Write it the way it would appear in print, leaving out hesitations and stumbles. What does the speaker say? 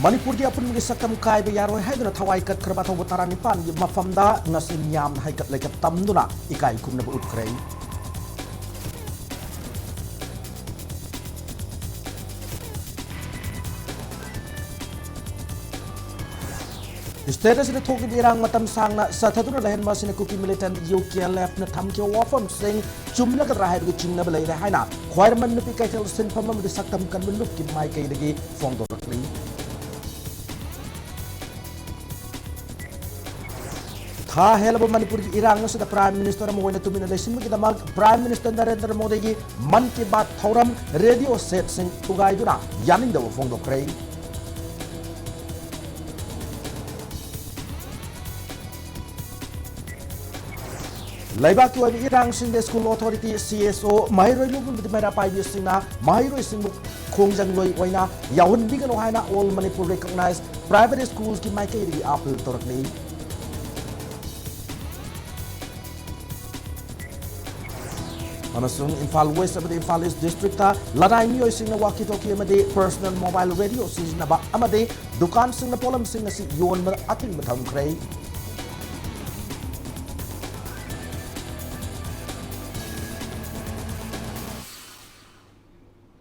Manipur की अपुन सकम कायब यारो है थवाई कटख्रबा थौब तारा निपान की मफमदा ngasi मियाम हाइकत लेकत तमदुना इकाई खुमनब उठख्रै स्टेट असिद थोकी इरांग मतम सांगना सथदुना लहन मासिन कुकी मिलिटेंट UKLF न थमके वाफम सिंह चुमलगद्रा हाइबगे चिंगनब लेरे हाइना ख्वाइरमन नुपि कैथल सिनफम अमदि सक्तम कनबलुप की माइकैदगी फोंदोरक्ली था हेलब मणिपुर की इरांग से प्राइम मिनिस्टर मोइन तुमिन लेसिन प्राइम मिनिस्टर नरेंद्र मोदी की मन की बात थौरम रेडियो सेट सिंह थुगाइदुना यानिंगदव फोंदोक्रै Laibak की ओइब इरांग सिंह स्कूल अथॉरिटी CSO माहिरोइ लुबुन मेरा पाइबि सिंगना माहिरोइ सिंह खोंजंग लोइ ओइना याहुन बिगनो हाइना all Manipur recognise private schools की माइकैदगी अपील तोरकली अमसुंग इम्फाल वेस्ट अमदि इम्फाल ईस्ट डिस्ट्रिक्ट ता लड़ाई मियोइ सिंह वाकी टोकी अमदि पर्सनल मोबाइल रेडियो सिजना अमदि दुकान सिंह पोलम सिंह असि योन अतिंग थमख्रै